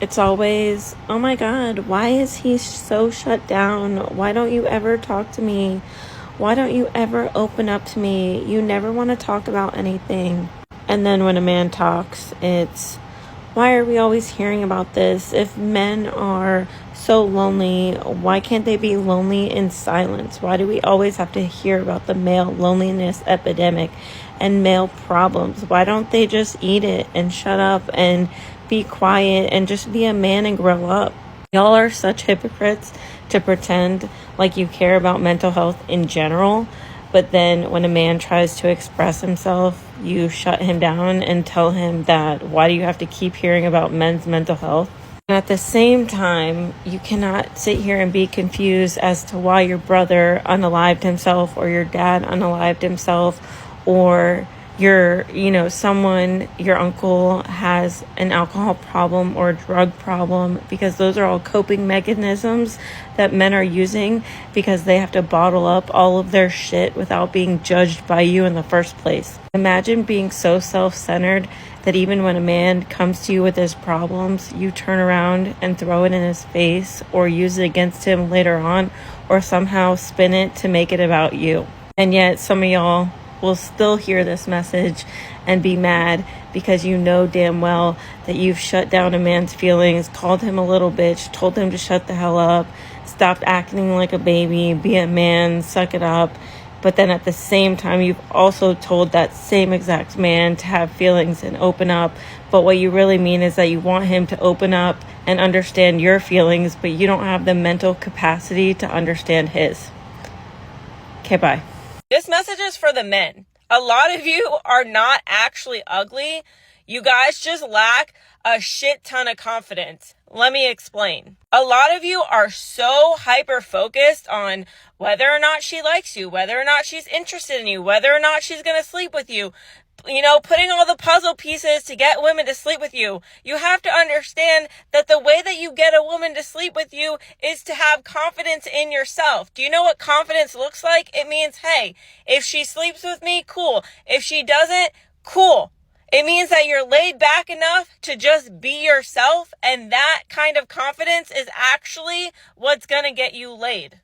It's always, oh my God, why is he so shut down? Why don't you ever talk to me? Why don't you ever open up to me? You never want to talk about anything. And then when a man talks, it's, why are we always hearing about this? If men are so lonely, why can't they be lonely in silence? Why do we always have to hear about the male loneliness epidemic and male problems? Why don't they just eat it and shut up and be quiet and just be a man and grow up? Y'all are such hypocrites to pretend like you care about mental health in general, but then when a man tries to express himself, you shut him down and tell him that why do you have to keep hearing about men's mental health? And at the same time, you cannot sit here and be confused as to why your brother unalived himself or your dad unalived himself or your uncle has an alcohol problem or a drug problem, because those are all coping mechanisms that men are using because they have to bottle up all of their shit without being judged by you in the first place. Imagine being so self-centered that even when a man comes to you with his problems, you turn around and throw it in his face or use it against him later on or somehow spin it to make it about you. And yet some of y'all will still hear this message and be mad because you know damn well that you've shut down a man's feelings, called him a little bitch, told him to shut the hell up, stopped acting like a baby, be a man, suck it up. But then at the same time, you've also told that same exact man to have feelings and open up. But what you really mean is that you want him to open up and understand your feelings, but you don't have the mental capacity to understand his. Okay, bye. This message is for the men. A lot of you are not actually ugly. You guys just lack a shit ton of confidence. Let me explain. A lot of you are so hyper focused on whether or not she likes you, whether or not she's interested in you, whether or not she's going to sleep with you. Putting all the puzzle pieces to get women to sleep with you. You have to understand that the way that you get a woman to sleep with you is to have confidence in yourself. Do you know what confidence looks like? It means, hey, if she sleeps with me, cool. If she doesn't, cool. It means that you're laid back enough to just be yourself, and that kind of confidence is actually what's gonna get you laid.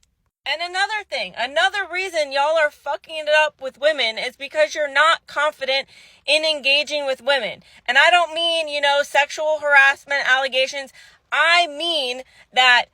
And another reason y'all are fucking it up with women is because you're not confident in engaging with women. And I don't mean, sexual harassment allegations. I mean that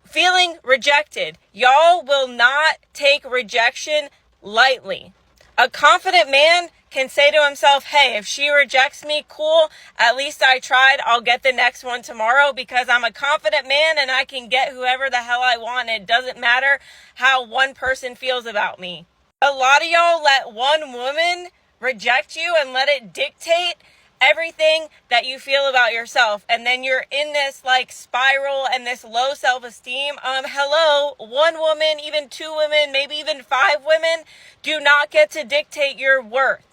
feeling rejected. Y'all will not take rejection lightly. A confident man can say to himself, hey, if she rejects me, cool, at least I tried. I'll get the next one tomorrow because I'm a confident man and I can get whoever the hell I want. It doesn't matter how one person feels about me. A lot of y'all let one woman reject you and let it dictate everything that you feel about yourself. And then you're in this spiral and this low self-esteem. Hello, one woman, even two women, maybe even five women do not get to dictate your worth.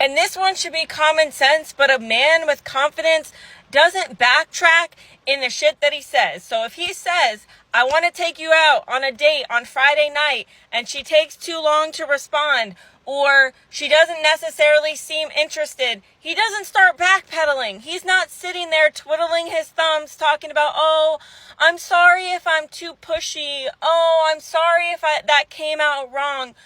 And this one should be common sense, but a man with confidence doesn't backtrack in the shit that he says. So if he says, I want to take you out on a date on Friday night, and she takes too long to respond, or she doesn't necessarily seem interested, he doesn't start backpedaling. He's not sitting there twiddling his thumbs talking about, oh, I'm sorry if I'm too pushy. Oh, I'm sorry if that came out wrong.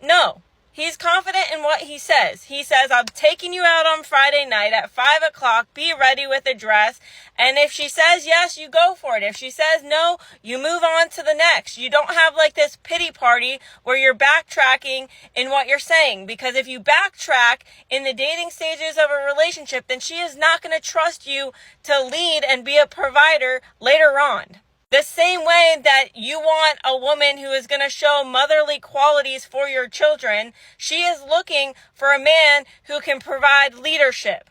No. He's confident in what he says. He says, I'm taking you out on Friday night at 5 o'clock. Be ready with a dress. And if she says yes, you go for it. If she says no, you move on to the next. You don't have this pity party where you're backtracking in what you're saying. Because if you backtrack in the dating stages of a relationship, then she is not going to trust you to lead and be a provider later on. The same way that you want a woman who is going to show motherly qualities for your children, she is looking for a man who can provide leadership.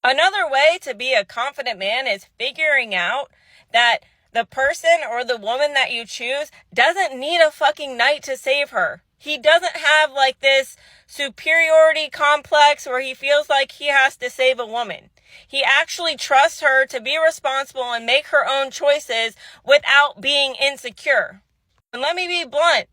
Another way to be a confident man is figuring out that the person or the woman that you choose doesn't need a fucking knight to save her. He doesn't have this superiority complex where he feels like he has to save a woman. He actually trusts her to be responsible and make her own choices without being insecure. And let me be blunt.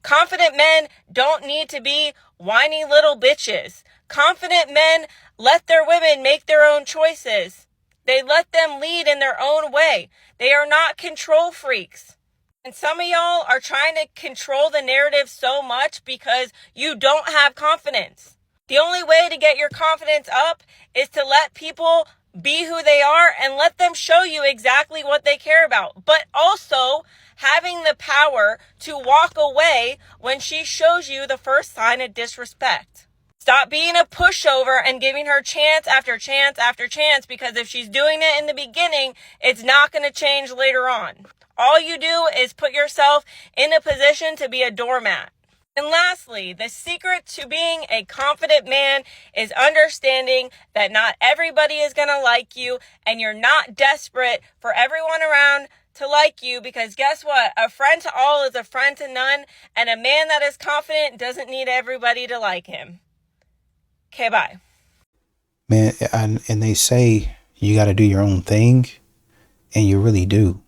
Confident men don't need to be whiny little bitches. Confident men let their women make their own choices. They let them lead in their own way. They are not control freaks. And some of y'all are trying to control the narrative so much because you don't have confidence. The only way to get your confidence up is to let people be who they are and let them show you exactly what they care about. But also having the power to walk away when she shows you the first sign of disrespect. Stop being a pushover and giving her chance after chance after chance, because if she's doing it in the beginning, it's not going to change later on. All you do is put yourself in a position to be a doormat. And lastly, the secret to being a confident man is understanding that not everybody is going to like you, and you're not desperate for everyone around to like you, because guess what? A friend to all is a friend to none, and a man that is confident doesn't need everybody to like him. Okay, bye. Man, and they say you got to do your own thing, and you really do.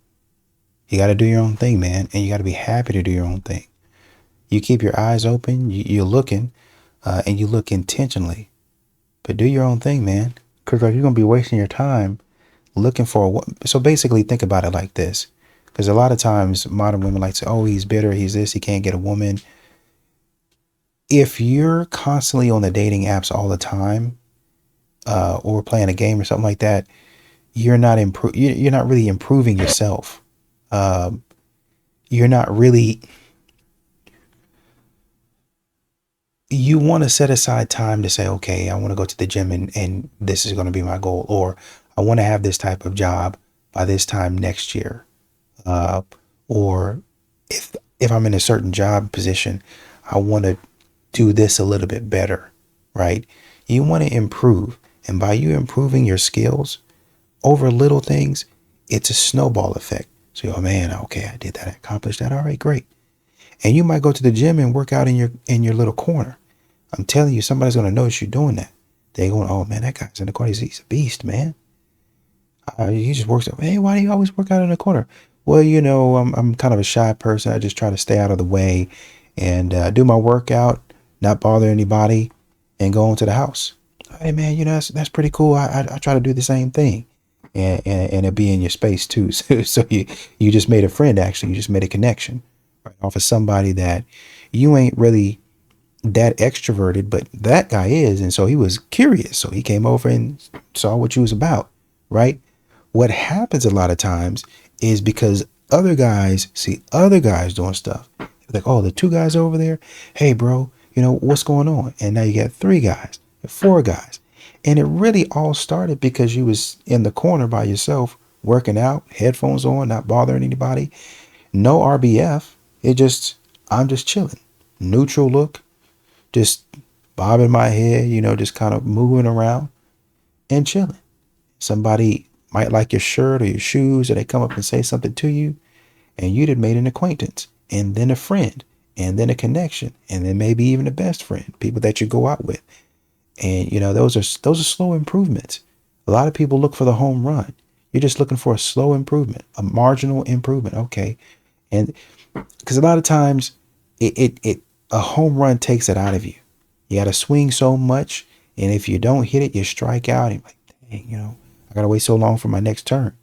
You got to do your own thing, man, and you got to be happy to do your own thing. You keep your eyes open, you're looking, and you look intentionally. But do your own thing, man, because you're going to be wasting your time looking for so basically think about it like this, because a lot of times modern women like to say, oh, he's bitter, he's this, he can't get a woman. If you're constantly on the dating apps all the time, or playing a game or something like that, you're not you're not really improving yourself. You're not really. You want to set aside time to say, okay, I want to go to the gym, and this is going to be my goal, or I want to have this type of job by this time next year, or if I'm in a certain job position, I want to do this a little bit better, right? You want to improve, and by you improving your skills over little things, it's a snowball effect. So, oh man, okay, I did that, I accomplished that. All right, great. And you might go to the gym and work out in your little corner. I'm telling you, somebody's going to notice you doing that. They're going, oh man, that guy's in the corner. He's a beast, man. He just works out. Hey, why do you always work out in the corner? Well, I'm kind of a shy person. I just try to stay out of the way and do my workout, not bother anybody, and go into the house. Hey man, that's pretty cool. I try to do the same thing, and it'll be in your space too. So you just made a friend. Actually, you just made a connection right off of somebody that you ain't really that extroverted, but that guy is, and so he was curious. So he came over and saw what you was about, right? What happens a lot of times is because other guys see other guys doing stuff. Like, oh, the two guys over there. Hey, bro, what's going on? And now you got 3 guys, 4 guys. And it really all started because you was in the corner by yourself, working out, headphones on, not bothering anybody. No RBF. I'm just chilling. Neutral look, just bobbing my head, just kind of moving around and chilling. Somebody might like your shirt or your shoes, or they come up and say something to you, and you'd have made an acquaintance, and then a friend, and then a connection, and then maybe even a best friend, people that you go out with. And those are slow improvements. A lot of people look for the home run. You're just looking for a slow improvement, a marginal improvement. Okay. And because a lot of times a home run takes it out of you. You got to swing so much, and if you don't hit it, you strike out. And you're like, dang, I got to wait so long for my next turn.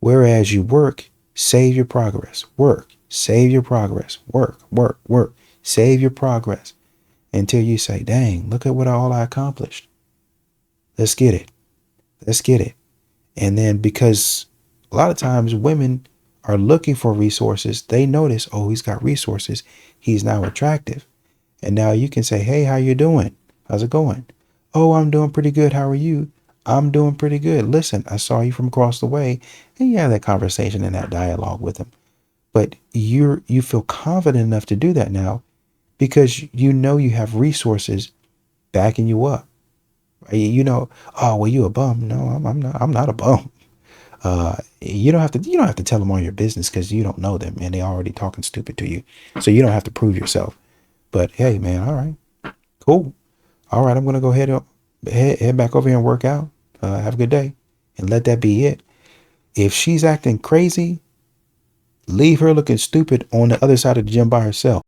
Whereas you work, save your progress. Work, save your progress. Work, save your progress until you say, dang, look at all I accomplished. Let's get it. And then, because a lot of times women are looking for resources, they notice, oh, he's got resources. He's now attractive. And now you can say, hey, how you doing? How's it going? Oh, I'm doing pretty good. How are you? I'm doing pretty good. Listen, I saw you from across the way. And you have that conversation and that dialogue with them. But you feel confident enough to do that now because you have resources backing you up. Oh, well, you a bum. No, I'm not a bum. You don't have to tell them all your business because you don't know them and they already talking stupid to you. So you don't have to prove yourself. But hey, man, all right, cool. All right, I'm gonna go head back over here and work out. Have a good day, and let that be it. If she's acting crazy, leave her looking stupid on the other side of the gym by herself.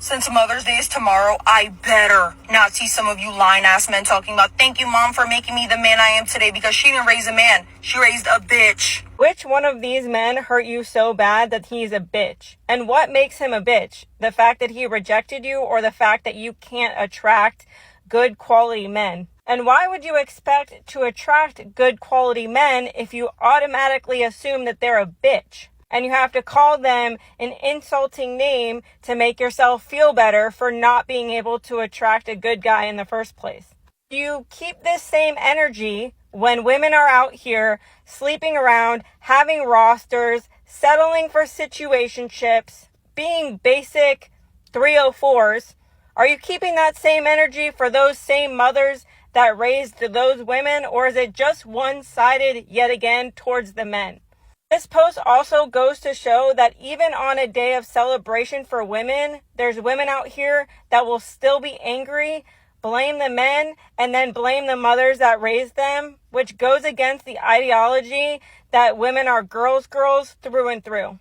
Since Mother's Day is tomorrow, I better not see some of you lying-ass men talking about, thank you, Mom, for making me the man I am today, because she didn't raise a man. She raised a bitch. Which one of these men hurt you so bad that he's a bitch? And what makes him a bitch? The fact that he rejected you, or the fact that you can't attract good quality men? And why would you expect to attract good quality men if you automatically assume that they're a bitch? And you have to call them an insulting name to make yourself feel better for not being able to attract a good guy in the first place. You keep this same energy when women are out here sleeping around, having rosters, settling for situationships, being basic 304s. Are you keeping that same energy for those same mothers that raised those women, or is it just one-sided yet again towards the men? This post also goes to show that even on a day of celebration for women, there's women out here that will still be angry, blame the men, and then blame the mothers that raised them, which goes against the ideology that women are girls through and through.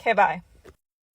Okay, bye.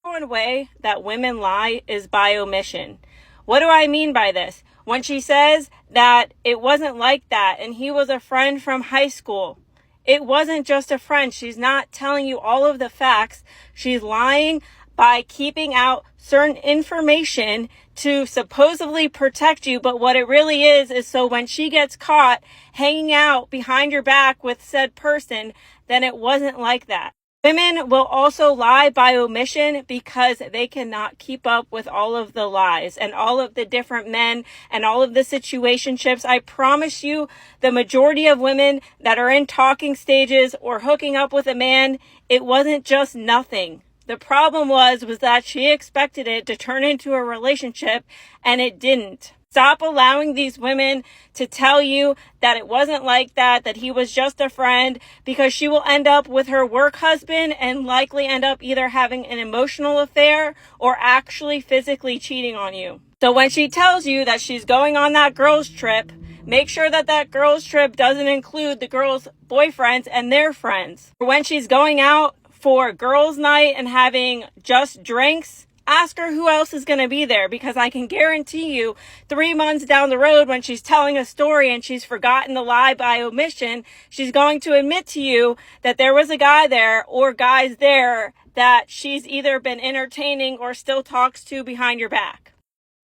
One way that women lie is by omission. What do I mean by this? When she says that it wasn't like that and he was a friend from high school, it wasn't just a friend. She's not telling you all of the facts. She's lying by keeping out certain information to supposedly protect you. But what it really is so when she gets caught hanging out behind your back with said person, then it wasn't like that. Women will also lie by omission because they cannot keep up with all of the lies and all of the different men and all of the situationships. I promise you, the majority of women that are in talking stages or hooking up with a man, it wasn't just nothing. The problem was that she expected it to turn into a relationship, and it didn't. Stop allowing these women to tell you that it wasn't like that, that he was just a friend, because she will end up with her work husband and likely end up either having an emotional affair or actually physically cheating on you. So when she tells you that she's going on that girls' trip, make sure that girls' trip doesn't include the girls' boyfriends and their friends. When she's going out for girls' night and having just drinks, ask her who else is going to be there, because I can guarantee you 3 months down the road when she's telling a story and she's forgotten the lie by omission, she's going to admit to you that there was a guy there or guys there that she's either been entertaining or still talks to behind your back.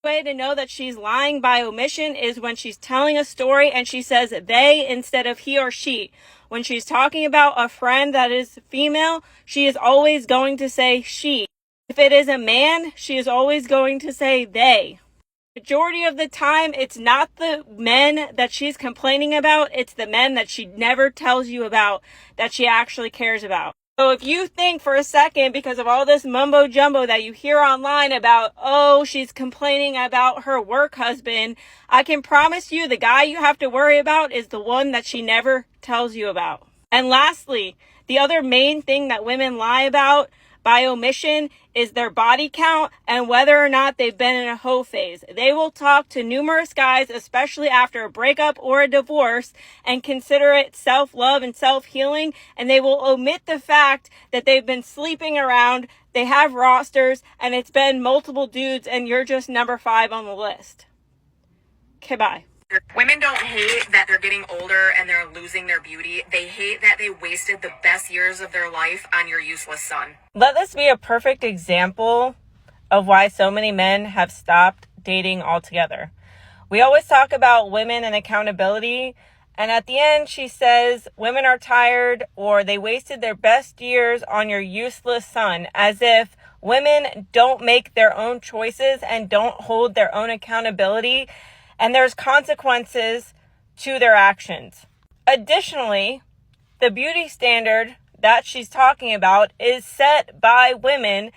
The way to know that she's lying by omission is when she's telling a story and she says they instead of he or she. When she's talking about a friend that is female, she is always going to say she. If it is a man, she is always going to say they. Majority of the time, it's not the men that she's complaining about, it's the men that she never tells you about that she actually cares about. So if you think for a second, because of all this mumbo jumbo that you hear online about, oh, she's complaining about her work husband, I can promise you the guy you have to worry about is the one that she never tells you about. And lastly, the other main thing that women lie about by omission is their body count and whether or not they've been in a hoe phase. They will talk to numerous guys, especially after a breakup or a divorce, and consider it self-love and self-healing, and they will omit the fact that they've been sleeping around, they have rosters, and it's been multiple dudes, and you're just number 5 on the list. Okay, bye. Women don't hate that they're getting older and they're losing their beauty. They hate that they wasted the best years of their life on your useless son. Let this be a perfect example of why so many men have stopped dating altogether. We always talk about women and accountability, and at the end she says women are tired or they wasted their best years on your useless son, as if women don't make their own choices and don't hold their own accountability, and there's consequences to their actions. Additionally, the beauty standard that she's talking about is set by women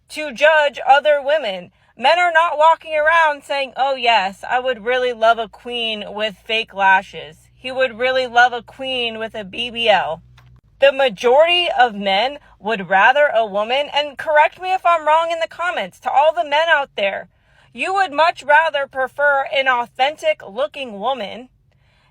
to judge other women. Men are not walking around saying, oh yes, I would really love a queen with fake lashes. He would really love a queen with a BBL. The majority of men would rather a woman, and correct me if I'm wrong in the comments, to all the men out there, you would much rather prefer an authentic looking woman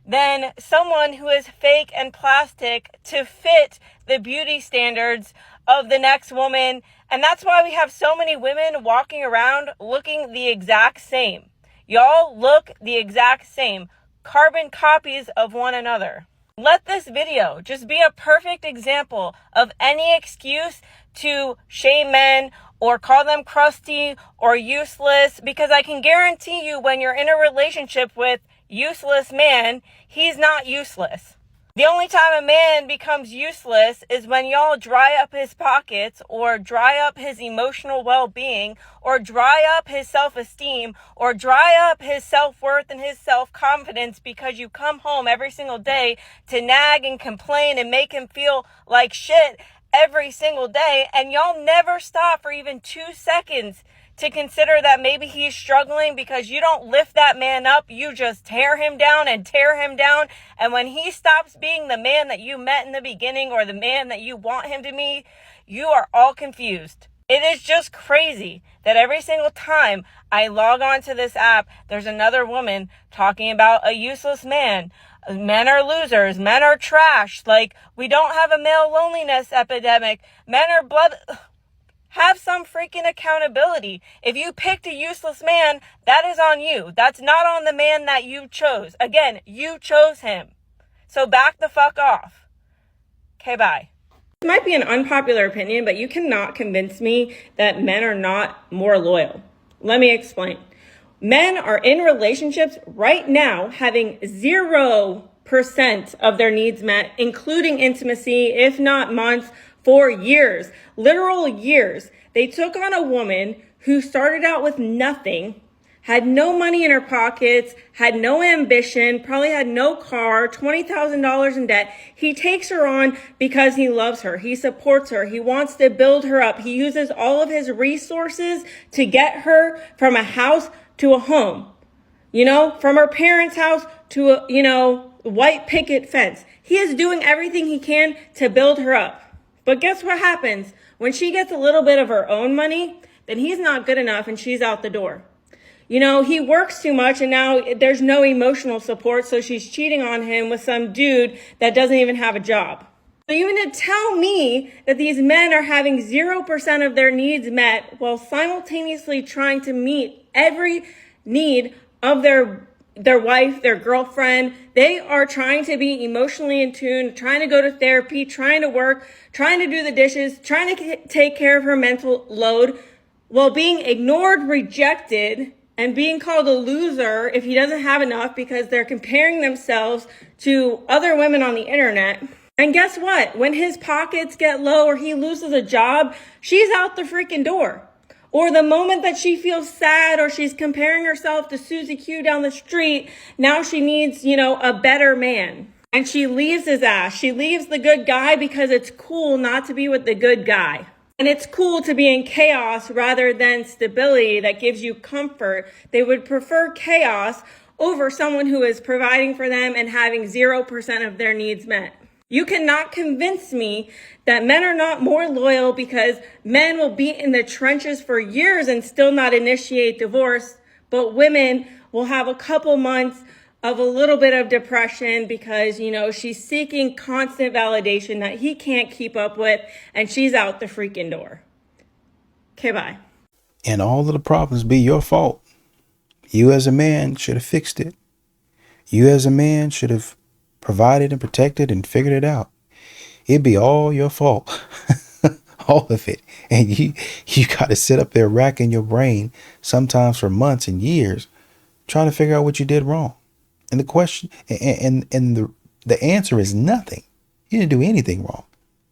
than someone who is fake and plastic to fit the beauty standards of the next woman. And that's why we have so many women walking around looking the exact same. Y'all look the exact same. Carbon copies of one another. Let this video just be a perfect example of any excuse to shame men or call them crusty or useless, because I can guarantee you when you're in a relationship with useless man, he's not useless. The only time a man becomes useless is when y'all dry up his pockets or dry up his emotional well-being or dry up his self-esteem or dry up his self-worth and his self-confidence because you come home every single day to nag and complain and make him feel like shit every single day, and y'all never stop for even 2 seconds to consider that maybe he's struggling because you don't lift that man up. You just tear him down and tear him down. And when he stops being the man that you met in the beginning or the man that you want him to be, you are all confused. It is just crazy that every single time I log on to this app, there's another woman talking about a useless man. Men are losers. Men are trash. Like, we don't have a male loneliness epidemic. Men are blood. Have some freaking accountability. If you picked a useless man, that is on you. That's not on the man that you chose. Again, you chose him. So back the fuck off. Okay, bye. This might be an unpopular opinion, but you cannot convince me that men are not more loyal. Let me explain. Men are in relationships right now having 0% of their needs met, including intimacy, if not months, for years, literal years. They took on a woman who started out with nothing, had no money in her pockets, had no ambition, probably had no car, $20,000 in debt. He takes her on because he loves her. He supports her. He wants to build her up. He uses all of his resources to get her from a house to a home, from her parents' house to a, white picket fence. He is doing everything he can to build her up. But guess what happens? When she gets a little bit of her own money, then he's not good enough and she's out the door. He works too much and now there's no emotional support, so she's cheating on him with some dude that doesn't even have a job. So you mean to tell me that these men are having 0% of their needs met while simultaneously trying to meet every need of their wife, their girlfriend? They are trying to be emotionally in tune, trying to go to therapy, trying to work, trying to do the dishes, trying to take care of her mental load while being ignored, rejected, and being called a loser if he doesn't have enough because they're comparing themselves to other women on the internet. And guess what? When his pockets get low or he loses a job, she's out the freaking door. Or the moment that she feels sad or she's comparing herself to Susie Q down the street, now she needs, a better man. And she leaves his ass. She leaves the good guy because it's cool not to be with the good guy. And it's cool to be in chaos rather than stability that gives you comfort. They would prefer chaos over someone who is providing for them and having 0% of their needs met. You cannot convince me that men are not more loyal because men will be in the trenches for years and still not initiate divorce, but women will have a couple months of a little bit of depression because, she's seeking constant validation that he can't keep up with and she's out the freaking door. Okay, bye. And all of the problems be your fault. You as a man should have fixed it. You as a man should have provided and protected and figured it out. It'd be all your fault. All of it. And you got to sit up there racking your brain sometimes for months and years trying to figure out what you did wrong. And the question and the answer is nothing. You didn't do anything wrong.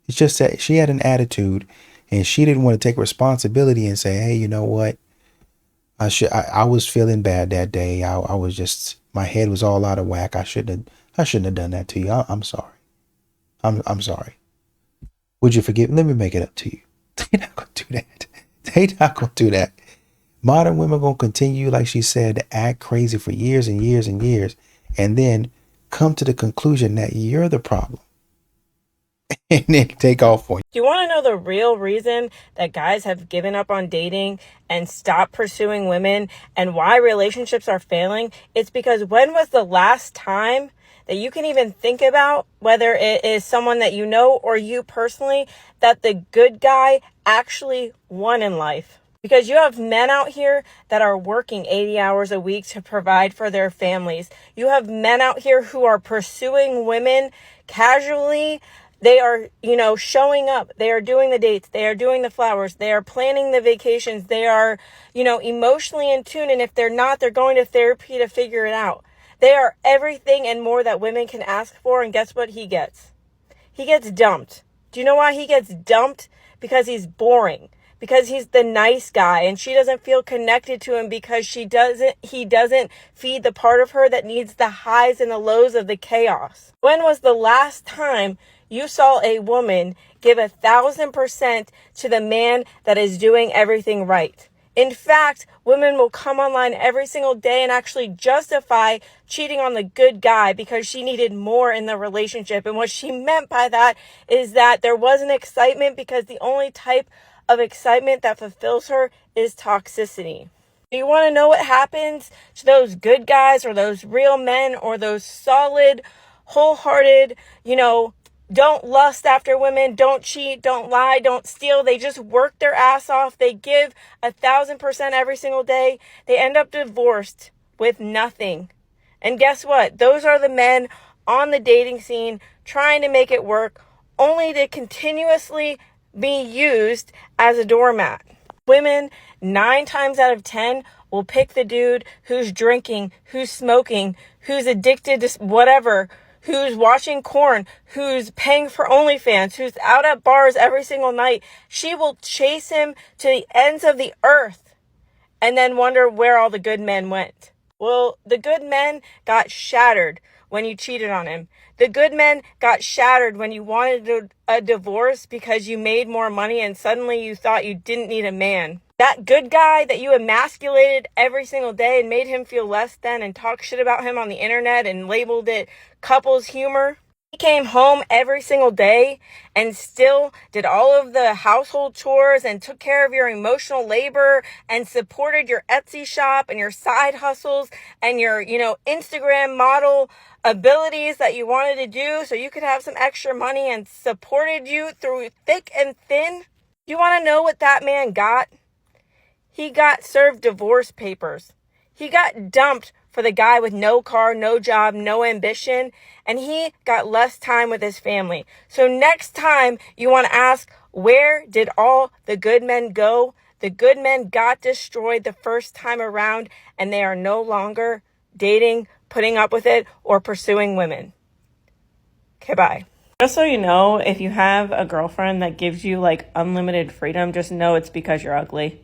It's just that she had an attitude and she didn't want to take responsibility and say, hey, you know what? I was feeling bad that day. I was just, my head was all out of whack. I shouldn't have done that to you. I'm sorry. I'm sorry. Would you forgive? Let me make it up to you. They're not going to do that. They're not going to do that. Modern women are going to continue, like she said, to act crazy for years and years and years, and then come to the conclusion that you're the problem. And then take off on you. Do you want to know the real reason that guys have given up on dating and stopped pursuing women and why relationships are failing? It's because when was the last time that you can even think about, whether it is someone that you know or you personally, that the good guy actually won in life. Because you have men out here that are working 80 hours a week to provide for their families. You have men out here who are pursuing women casually. They are, showing up. They are doing the dates. They are doing the flowers. They are planning the vacations. They are, emotionally in tune. And if they're not, they're going to therapy to figure it out. They are everything and more that women can ask for. And guess what he gets? He gets dumped. Do you know why he gets dumped? Because he's boring. Because he's the nice guy and she doesn't feel connected to him because he doesn't feed the part of her that needs the highs and the lows of the chaos. When was the last time you saw a woman give 1,000% to the man that is doing everything right? In fact, women will come online every single day and actually justify cheating on the good guy because she needed more in the relationship. And what she meant by that is that there wasn't excitement because the only type of excitement that fulfills her is toxicity. Do you want to know what happens to those good guys or those real men or those solid, wholehearted, don't lust after women, don't cheat, don't lie, don't steal. They just work their ass off. They give 1,000% every single day. They end up divorced with nothing. And guess what? Those are the men on the dating scene trying to make it work, only to continuously be used as a doormat. Women, 9 times out of 10, will pick the dude who's drinking, who's smoking, who's addicted to whatever, who's watching porn, who's paying for OnlyFans, who's out at bars every single night. She will chase him to the ends of the earth and then wonder where all the good men went. Well, the good men got shattered when you cheated on him. The good men got shattered when you wanted a divorce because you made more money and suddenly you thought you didn't need a man. That good guy that you emasculated every single day and made him feel less than and talk shit about him on the internet and labeled it couples humor. He came home every single day and still did all of the household chores and took care of your emotional labor and supported your Etsy shop and your side hustles and your, Instagram model abilities that you wanted to do so you could have some extra money and supported you through thick and thin. You want to know what that man got? He got served divorce papers. He got dumped for the guy with no car, no job, no ambition, and he got less time with his family. So next time you want to ask, where did all the good men go? The good men got destroyed the first time around, and they are no longer dating, putting up with it, or pursuing women. Okay, bye. Just so you know, if you have a girlfriend that gives you unlimited freedom, just know it's because you're ugly.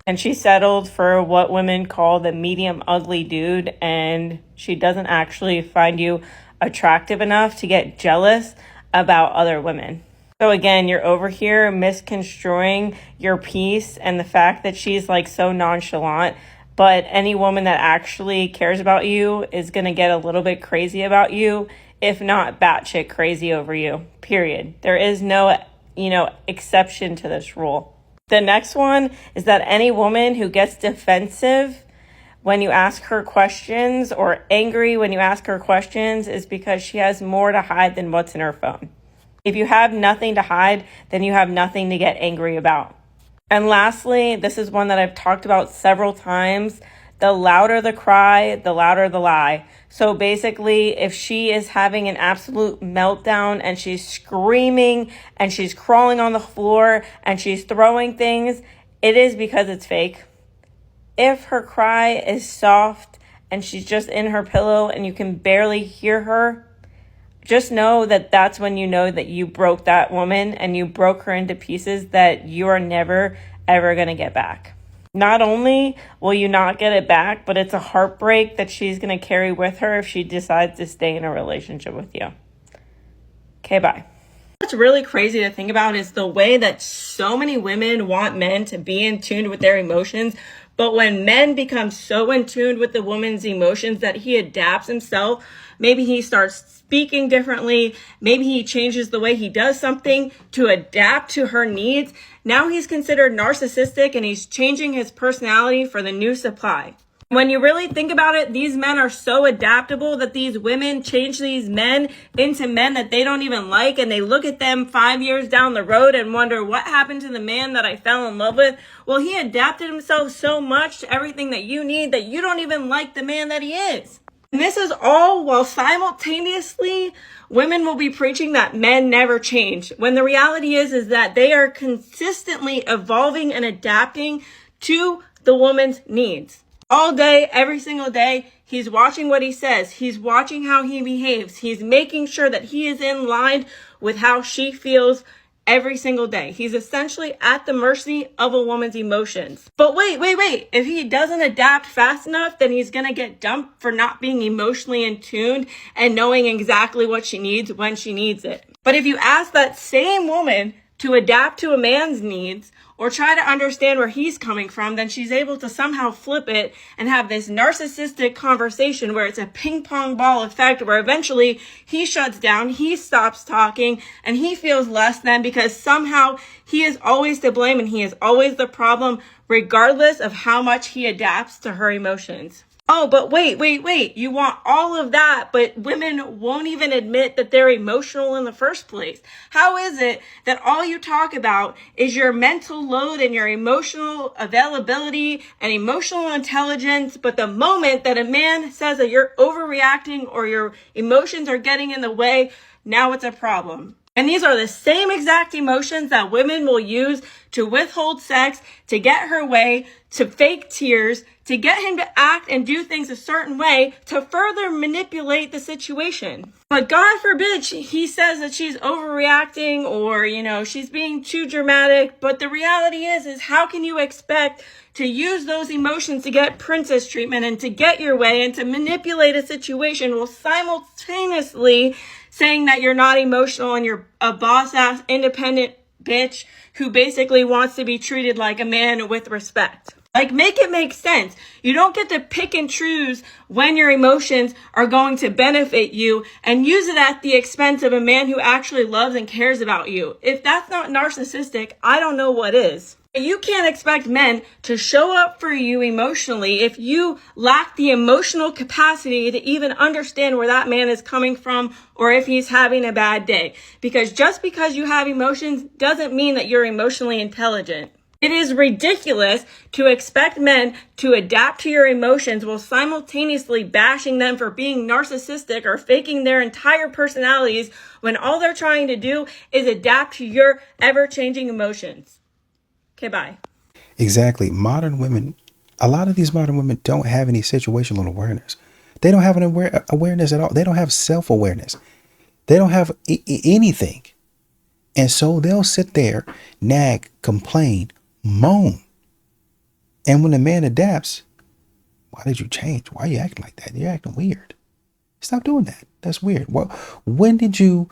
And she settled for what women call the medium ugly dude, and she doesn't actually find you attractive enough to get jealous about other women. So again, you're over here misconstruing your piece and the fact that she's so nonchalant, but any woman that actually cares about you is going to get a little bit crazy about you, if not batshit crazy over you, period. There is no, exception to this rule. The next one is that any woman who gets defensive when you ask her questions or angry when you ask her questions is because she has more to hide than what's in her phone. If you have nothing to hide, then you have nothing to get angry about. And lastly, this is one that I've talked about several times. The louder the cry, the louder the lie. So basically, if she is having an absolute meltdown and she's screaming and she's crawling on the floor and she's throwing things, it is because it's fake. If her cry is soft and she's just in her pillow and you can barely hear her, just know that that's when you know that you broke that woman and you broke her into pieces that you are never, ever going to get back. Not only will you not get it back, but it's a heartbreak that she's going to carry with her if she decides to stay in a relationship with you. Okay, bye. What's really crazy to think about is the way that so many women want men to be in tune with their emotions. But when men become so in tune with the woman's emotions that he adapts himself, maybe he starts speaking differently, maybe he changes the way he does something to adapt to her needs. Now he's considered narcissistic and he's changing his personality for the new supply. When you really think about it, these men are so adaptable that these women change these men into men that they don't even like, and they look at them 5 years down the road and wonder, what happened to the man that I fell in love with? Well, he adapted himself so much to everything that you need that you don't even like the man that he is. And this is all while simultaneously women will be preaching that men never change, when the reality is that they are consistently evolving and adapting to the woman's needs. All day, every single day, he's watching what he says. He's watching how he behaves. He's making sure that he is in line with how she feels every single day. He's essentially at the mercy of a woman's emotions. But wait. If he doesn't adapt fast enough, then he's going to get dumped for not being emotionally in tune and knowing exactly what she needs when she needs it. But if you ask that same woman to adapt to a man's needs or try to understand where he's coming from, then she's able to somehow flip it and have this narcissistic conversation where it's a ping pong ball effect where eventually he shuts down, he stops talking, and he feels less than because somehow he is always to blame and he is always the problem regardless of how much he adapts to her emotions. Oh, but wait. You want all of that, but women won't even admit that they're emotional in the first place. How is it that all you talk about is your mental load and your emotional availability and emotional intelligence, but the moment that a man says that you're overreacting or your emotions are getting in the way, now it's a problem? And these are the same exact emotions that women will use to withhold sex, to get her way, to fake tears, to get him to act and do things a certain way to further manipulate the situation. But God forbid he says that she's overreacting or, she's being too dramatic. But the reality is how can you expect to use those emotions to get princess treatment and to get your way and to manipulate a situation while simultaneously saying that you're not emotional and you're a boss-ass independent bitch who basically wants to be treated like a man with respect? Like, make it make sense. You don't get to pick and choose when your emotions are going to benefit you and use it at the expense of a man who actually loves and cares about you. If that's not narcissistic, I don't know what is. You can't expect men to show up for you emotionally if you lack the emotional capacity to even understand where that man is coming from or if he's having a bad day. Because just because you have emotions doesn't mean that you're emotionally intelligent. It is ridiculous to expect men to adapt to your emotions while simultaneously bashing them for being narcissistic or faking their entire personalities when all they're trying to do is adapt to your ever-changing emotions. Okay, bye. Exactly. A lot of these modern women don't have any situational awareness. They don't have an awareness at all. They don't have self-awareness. They don't have anything. And so they'll sit there, nag, complain, moan. And when the man adapts, why did you change? Why are you acting like that? You're acting weird. Stop doing that. That's weird. Well, when did you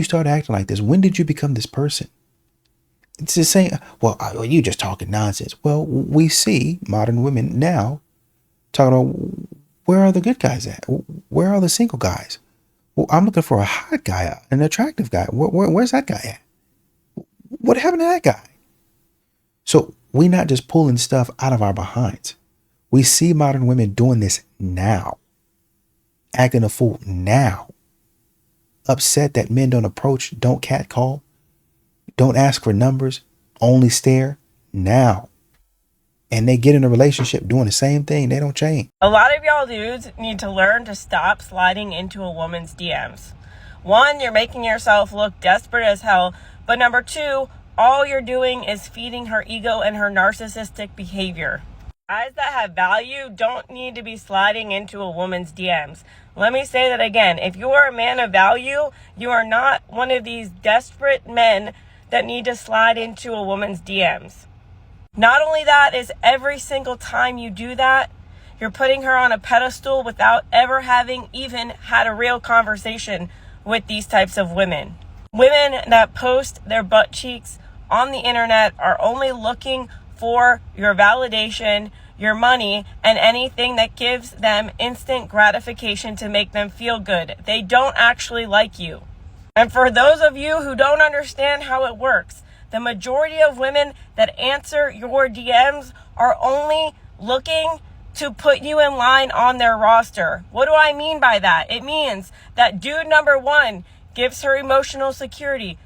start acting like this? When did you become this person? It's the same. Well, you just talking nonsense. Well, we see modern women now talking about, where are the good guys at? Where are the single guys? Well, I'm looking for a hot guy, an attractive guy. Where's that guy at? What happened to that guy? So we're not just pulling stuff out of our behinds. We see modern women doing this now, acting a fool now, upset that men don't approach, don't catcall, don't ask for numbers, only stare now. And they get in a relationship doing the same thing. They don't change. A lot of y'all dudes need to learn to stop sliding into a woman's DMs. One, you're making yourself look desperate as hell. But number two, all you're doing is feeding her ego and her narcissistic behavior. Guys that have value don't need to be sliding into a woman's DMs. Let me say that again. If you are a man of value, you are not one of these desperate men that need to slide into a woman's DMs. Not only that, is every single time you do that, you're putting her on a pedestal without ever having even had a real conversation with these types of women. Women that post their butt cheeks on the internet are only looking for your validation, your money, and anything that gives them instant gratification to make them feel good. They don't actually like you. And for those of you who don't understand how it works, the majority of women that answer your DMs are only looking to put you in line on their roster. What do I mean by that? It means that dude number 1 gives her emotional security.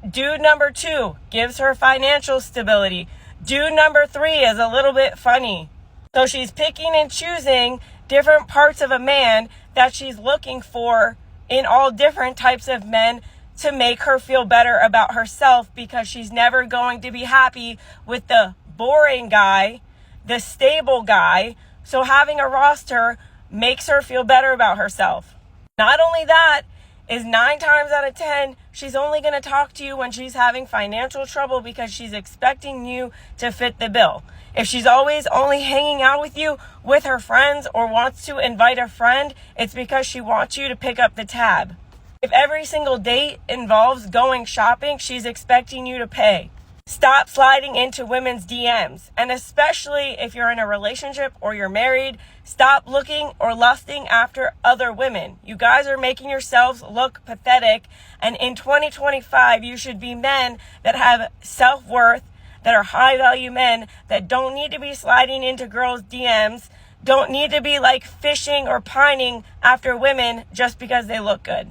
Dude number 2 gives her financial stability. Dude number 3 is a little bit funny. So she's picking and choosing different parts of a man that she's looking for in all different types of men to make her feel better about herself, because she's never going to be happy with the boring guy, the stable guy. So having a roster makes her feel better about herself. Not only that, is 9 times out of 10, she's only going to talk to you when she's having financial trouble, because she's expecting you to fit the bill. If she's always only hanging out with you with her friends or wants to invite a friend, it's because she wants you to pick up the tab. If every single date involves going shopping, she's expecting you to pay. Stop sliding into women's DMs. And especially if you're in a relationship or you're married, stop looking or lusting after other women. You guys are making yourselves look pathetic. And in 2025, you should be men that have self-worth, that are high-value men, that don't need to be sliding into girls' DMs, don't need to be like fishing or pining after women just because they look good.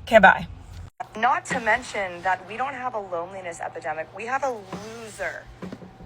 Okay, bye. Not to mention that we don't have a loneliness epidemic. We have a loser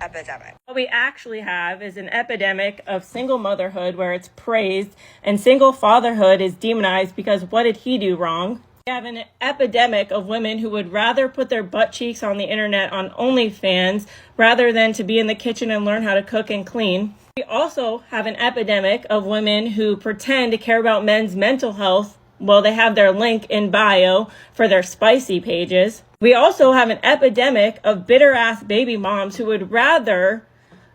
epidemic. What we actually have is an epidemic of single motherhood, where it's praised, and single fatherhood is demonized because what did he do wrong? We have an epidemic of women who would rather put their butt cheeks on the internet on OnlyFans rather than to be in the kitchen and learn how to cook and clean. We also have an epidemic of women who pretend to care about men's mental health. Well, they have their link in bio for their spicy pages. We also have an epidemic of bitter-ass baby moms who would rather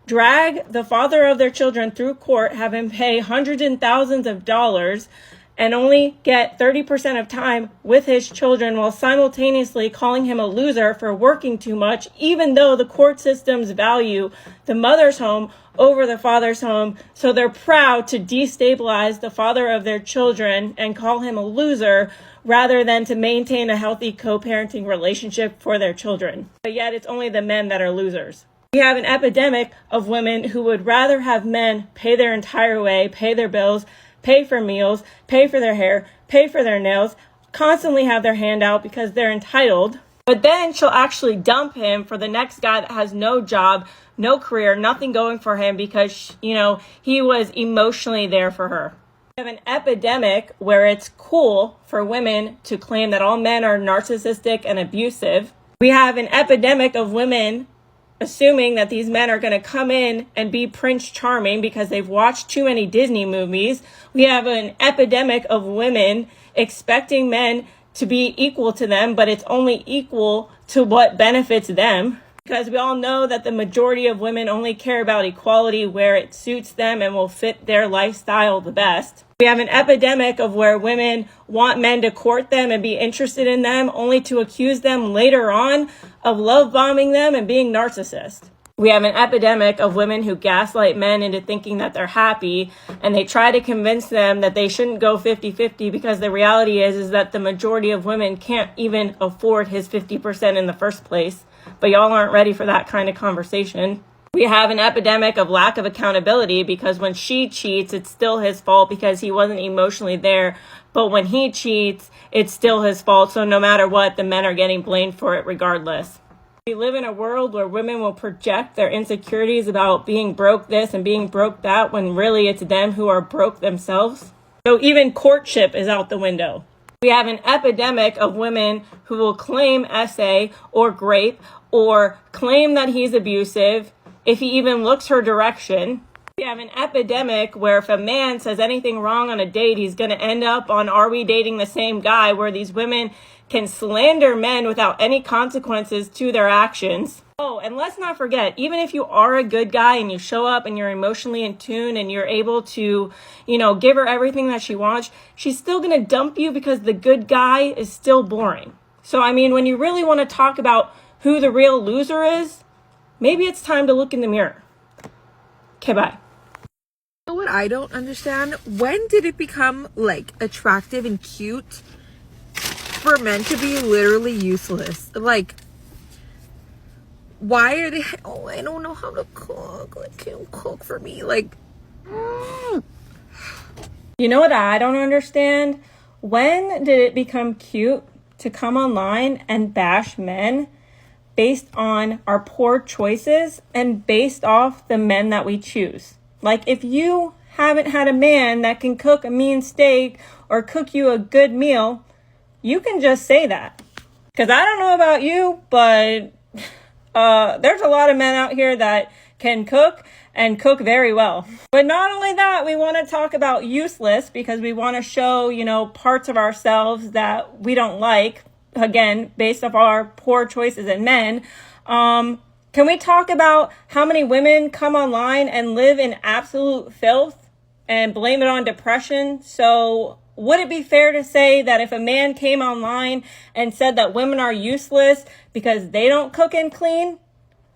drag the father of their children through court, have him pay hundreds and thousands of dollars, and only get 30% of time with his children, while simultaneously calling him a loser for working too much, even though the court systems value the mother's home over the father's home. So they're proud to destabilize the father of their children and call him a loser, rather than to maintain a healthy co-parenting relationship for their children. But yet it's only the men that are losers. We have an epidemic of women who would rather have men pay their entire way, pay their bills, pay for meals, pay for their hair, pay for their nails, constantly have their hand out because they're entitled. But then she'll actually dump him for the next guy that has no job, no career, nothing going for him, because, he was emotionally there for her. We have an epidemic where it's cool for women to claim that all men are narcissistic and abusive. We have an epidemic of women assuming that these men are going to come in and be Prince Charming because they've watched too many Disney movies. We have an epidemic of women expecting men to be equal to them, but it's only equal to what benefits them. Because we all know that the majority of women only care about equality where it suits them and will fit their lifestyle the best. We have an epidemic of where women want men to court them and be interested in them, only to accuse them later on of love bombing them and being narcissists. We have an epidemic of women who gaslight men into thinking that they're happy, and they try to convince them that they shouldn't go 50-50, because the reality is that the majority of women can't even afford his 50% in the first place. But y'all aren't ready for that kind of conversation. We have an epidemic of lack of accountability, because when she cheats, it's still his fault because he wasn't emotionally there. But when he cheats, it's still his fault. So no matter what, the men are getting blamed for it regardless. We live in a world where women will project their insecurities about being broke this and being broke that, when really it's them who are broke themselves. So even courtship is out the window. We have an epidemic of women who will claim SA or grape, or claim that he's abusive if he even looks her direction. We have an epidemic where if a man says anything wrong on a date, he's going to end up on Are We Dating the Same Guy, where these women can slander men without any consequences to their actions. Oh, and let's not forget, even if you are a good guy and you show up and you're emotionally in tune and you're able to, give her everything that she wants, she's still going to dump you because the good guy is still boring. So, when you really want to talk about who the real loser is, maybe it's time to look in the mirror. Okay, bye. You know what I don't understand? When did it become, attractive and cute for men to be literally useless? Why are they... Oh, I don't know how to cook. Can't cook for me. You know what I don't understand? When did it become cute to come online and bash men based on our poor choices and based off the men that we choose? Like, if you haven't had a man that can cook a mean steak or cook you a good meal, you can just say that. Because I don't know about you, but there's a lot of men out here that can cook and cook very well. But not only that, we want to talk about useless because we want to show, parts of ourselves that we don't like, again, based off our poor choices in men. Can we talk about how many women come online and live in absolute filth and blame it on depression? So would it be fair to say that if a man came online and said that women are useless because they don't cook and clean,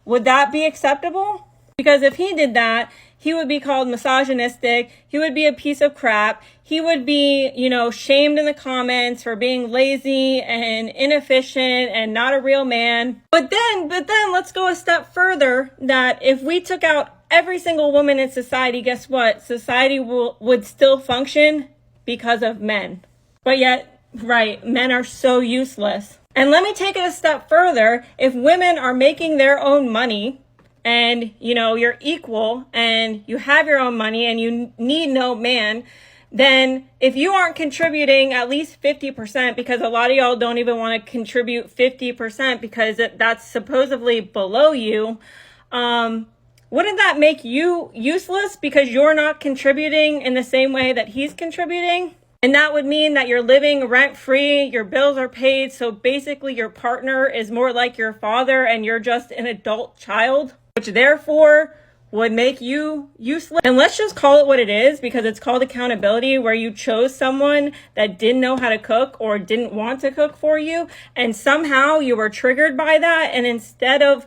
would that be acceptable? Because if he did that, he would be called misogynistic. He would be a piece of crap. He would be, shamed in the comments for being lazy and inefficient and not a real man. But then let's go a step further, that if we took out every single woman in society, guess what? Society would still function because of men. But yet, right, men are so useless. And let me take it a step further. If women are making their own money, and, you're equal and you have your own money and you need no man, then if you aren't contributing at least 50%, because a lot of y'all don't even want to contribute 50% because that's supposedly below you, wouldn't that make you useless because you're not contributing in the same way that he's contributing? And that would mean that you're living rent-free, your bills are paid, so basically your partner is more like your father and you're just an adult child, which therefore would make you useless. And let's just call it what it is, because it's called accountability, where you chose someone that didn't know how to cook or didn't want to cook for you, and somehow you were triggered by that. And instead of,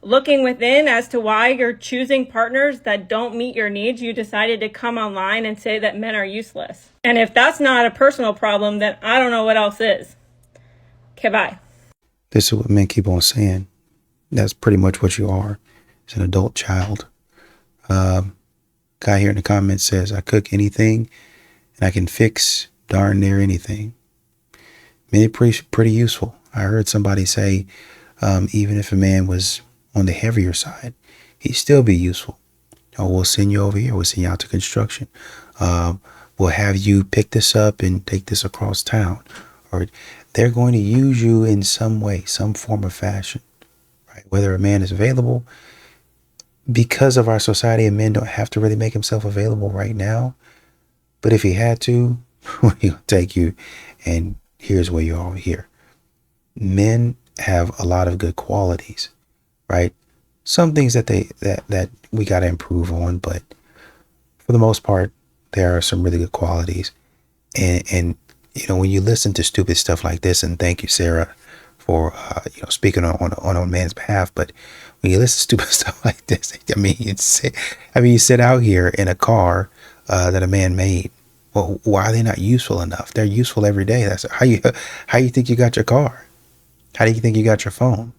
looking within as to why you're choosing partners that don't meet your needs, you decided to come online and say that men are useless. And if that's not a personal problem, then I don't know what else is. Okay, bye. This is what men keep on saying. That's pretty much what you are. It's an adult child. Guy here in the comments says, I cook anything and I can fix darn near anything. Men are pretty useful. I heard somebody say, even if a man was on the heavier side, he'd still be useful. Oh, we'll send you over here. We'll send you out to construction. We'll have you pick this up and take this across town. Or they're going to use you in some way, some form of fashion. Right? Whether a man is available, because of our society, a man don't have to really make himself available right now. But if he had to, he'll take you, and here's where you are here. Men have a lot of good qualities, right? Some things that we got to improve on, but for the most part, there are some really good qualities. And when you listen to stupid stuff like this, and thank you, Sara, for speaking on a man's behalf, but when you listen to stupid stuff like this, you sit out here in a car that a man made. Well, why are they not useful enough? They're useful every day. That's how you think you got your car. How do you think you got your phone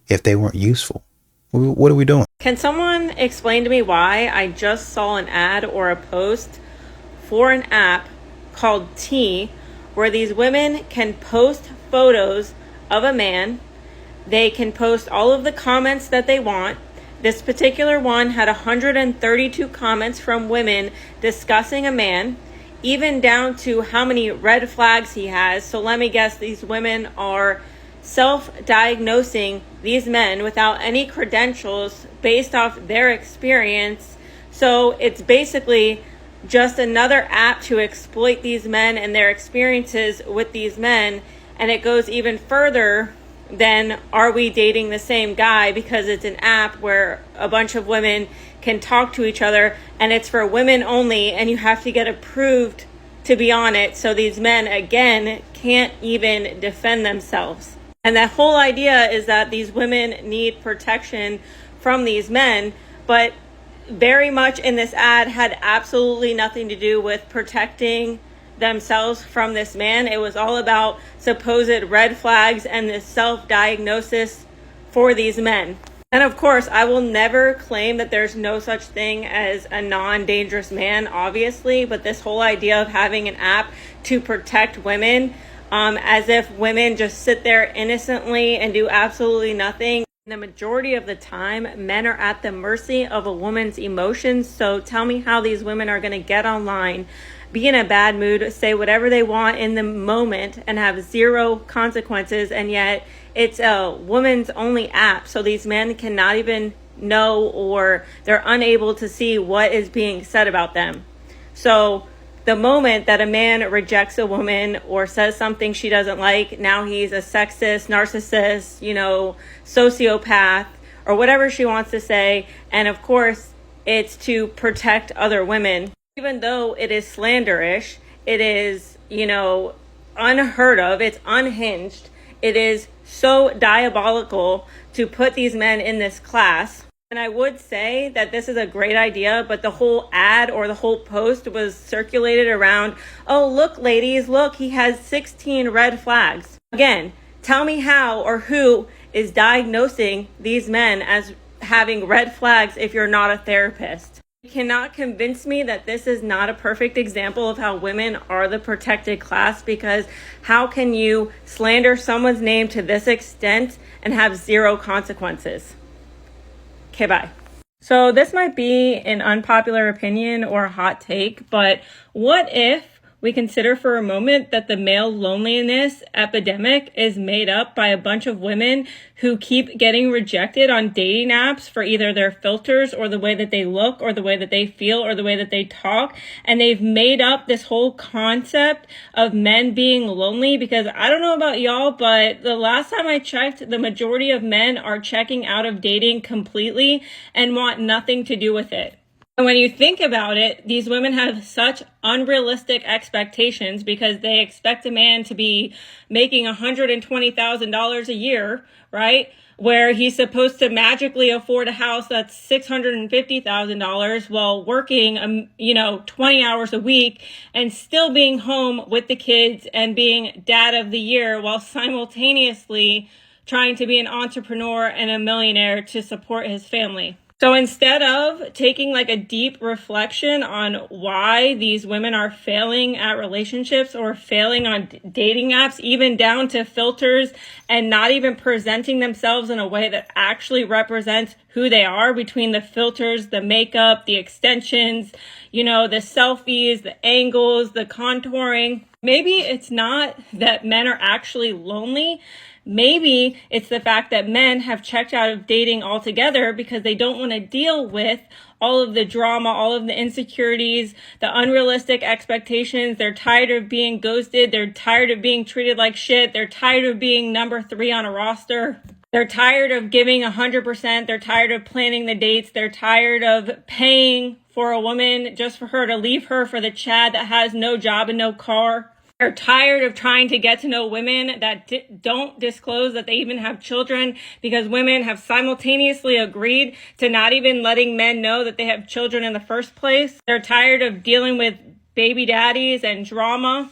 if they weren't useful? What are we doing? Can someone explain to me why I just saw an ad or a post for an app called T, where these women can post photos of a man. They can post all of the comments that they want. This particular one had 132 comments from women discussing a man, even down to how many red flags he has. So let me guess, these women are self-diagnosing these men without any credentials based off their experience. So it's basically just another app to exploit these men and their experiences with these men. And it goes even further than, are we dating the same guy? Because it's an app where a bunch of women can talk to each other, and it's for women only, and you have to get approved to be on it. So these men, again, can't even defend themselves. And that whole idea is that these women need protection from these men, but very much in this ad had absolutely nothing to do with protecting themselves from this man. It was all about supposed red flags and this self-diagnosis for these men. And of course, I will never claim that there's no such thing as a non-dangerous man, obviously, but this whole idea of having an app to protect women, as if women just sit there innocently and do absolutely nothing. The majority of the time, men are at the mercy of a woman's emotions. So tell me how these women are going to get online, be in a bad mood, say whatever they want in the moment, and have zero consequences, and yet it's a woman's only app, so these men cannot even know, or they're unable to see what is being said about them. So the moment that a man rejects a woman or says something she doesn't like, now he's a sexist, narcissist, sociopath, or whatever she wants to say. And of course, it's to protect other women. Even though it is slanderish, it is, unheard of, it's unhinged. It is so diabolical to put these men in this class. And I would say that this is a great idea, but the whole ad or the whole post was circulated around, oh, look, ladies, look, he has 16 red flags. Again, tell me how or who is diagnosing these men as having red flags if you're not a therapist. You cannot convince me that this is not a perfect example of how women are the protected class, because how can you slander someone's name to this extent and have zero consequences? Okay, bye. So this might be an unpopular opinion or a hot take, but what if we consider for a moment that the male loneliness epidemic is made up by a bunch of women who keep getting rejected on dating apps for either their filters or the way that they look or the way that they feel or the way that they talk. And they've made up this whole concept of men being lonely, because I don't know about y'all, but the last time I checked, the majority of men are checking out of dating completely and want nothing to do with it. And when you think about it, these women have such unrealistic expectations because they expect a man to be making $120,000 a year, right? Where he's supposed to magically afford a house that's $650,000 while working, 20 hours a week and still being home with the kids and being dad of the year while simultaneously trying to be an entrepreneur and a millionaire to support his family. So instead of taking a deep reflection on why these women are failing at relationships or failing on dating apps, even down to filters, and not even presenting themselves in a way that actually represents who they are, between the filters, the makeup, the extensions, the selfies, the angles, the contouring. Maybe it's not that men are actually lonely. Maybe it's the fact that men have checked out of dating altogether because they don't want to deal with all of the drama, all of the insecurities, the unrealistic expectations. They're tired of being ghosted. They're tired of being treated like shit. They're tired of being number 3 on a roster. They're tired of giving 100%. They're tired of planning the dates. They're tired of paying for a woman just for her to leave her for the Chad that has no job and no car. They're tired of trying to get to know women that don't disclose that they even have children, because women have simultaneously agreed to not even letting men know that they have children in the first place. They're tired of dealing with baby daddies and drama.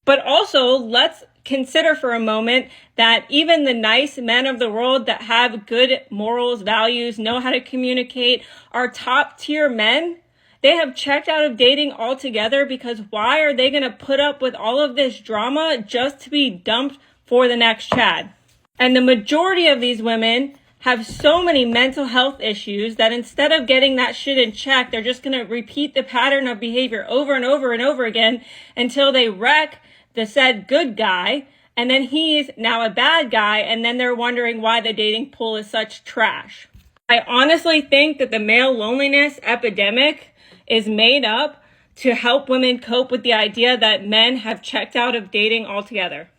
But also, let's consider for a moment that even the nice men of the world that have good morals, values, know how to communicate, are top tier men. They have checked out of dating altogether, because why are they going to put up with all of this drama just to be dumped for the next Chad? And the majority of these women have so many mental health issues that instead of getting that shit in check, they're just going to repeat the pattern of behavior over and over and over again until they wreck the said good guy. And then he's now a bad guy. And then they're wondering why the dating pool is such trash. I honestly think that the male loneliness epidemic is made up to help women cope with the idea that men have checked out of dating altogether.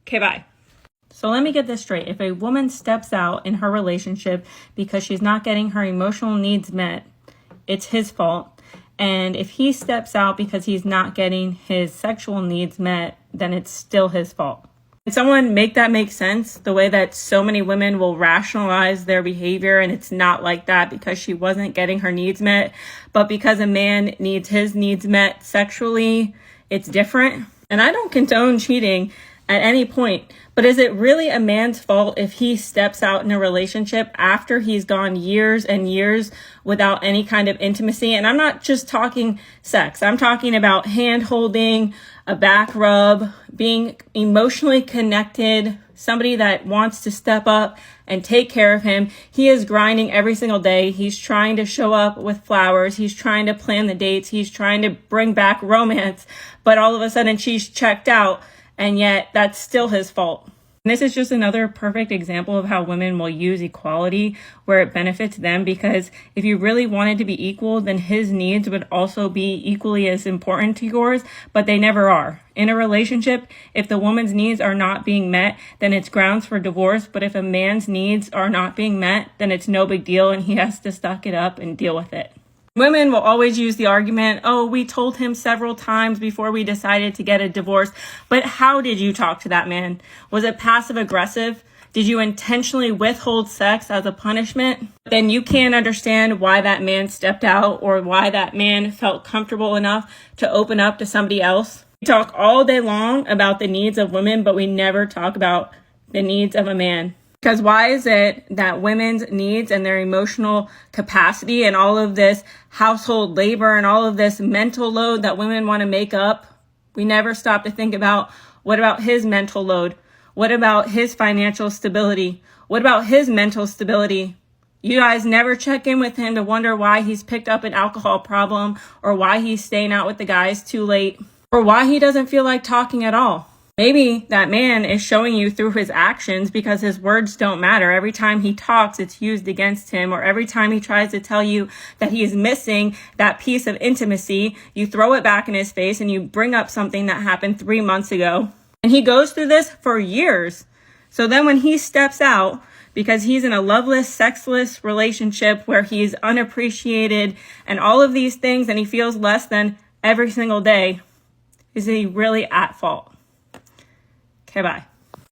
Okay, bye. So let me get this straight. If a woman steps out in her relationship because she's not getting her emotional needs met, it's his fault. And if he steps out because he's not getting his sexual needs met, then it's still his fault. Can someone make that make sense? The way that so many women will rationalize their behavior, and it's not like that because she wasn't getting her needs met, but because a man needs his needs met sexually, it's different. And I don't condone cheating, at any point. But is it really a man's fault if he steps out in a relationship after he's gone years and years without any kind of intimacy? And I'm not just talking sex. I'm talking about hand holding, a back rub, being emotionally connected, somebody that wants to step up and take care of him. He is grinding every single day. He's trying to show up with flowers. He's trying to plan the dates. He's trying to bring back romance. But all of a sudden she's checked out, and yet that's still his fault. And this is just another perfect example of how women will use equality where it benefits them, because if you really wanted to be equal, then his needs would also be equally as important to yours, but they never are. In a relationship, if the woman's needs are not being met, then it's grounds for divorce. But if a man's needs are not being met, then it's no big deal and he has to suck it up and deal with it. Women will always use the argument, oh, we told him several times before we decided to get a divorce. But how did you talk to that man? Was it passive aggressive? Did you intentionally withhold sex as a punishment? Then you can't understand why that man stepped out or why that man felt comfortable enough to open up to somebody else. We talk all day long about the needs of women, but we never talk about the needs of a man. Because why is it that women's needs and their emotional capacity and all of this household labor and all of this mental load that women want to make up, we never stop to think about, what about his mental load? What about his financial stability? What about his mental stability? You guys never check in with him to wonder why he's picked up an alcohol problem, or why he's staying out with the guys too late, or why he doesn't feel like talking at all. Maybe that man is showing you through his actions because his words don't matter. Every time he talks, it's used against him. Or every time he tries to tell you that he is missing that piece of intimacy, you throw it back in his face and you bring up something that happened 3 months ago. And he goes through this for years. So then when he steps out, because he's in a loveless, sexless relationship where he's unappreciated and all of these things, and he feels less than every single day, is he really at fault? Okay, bye.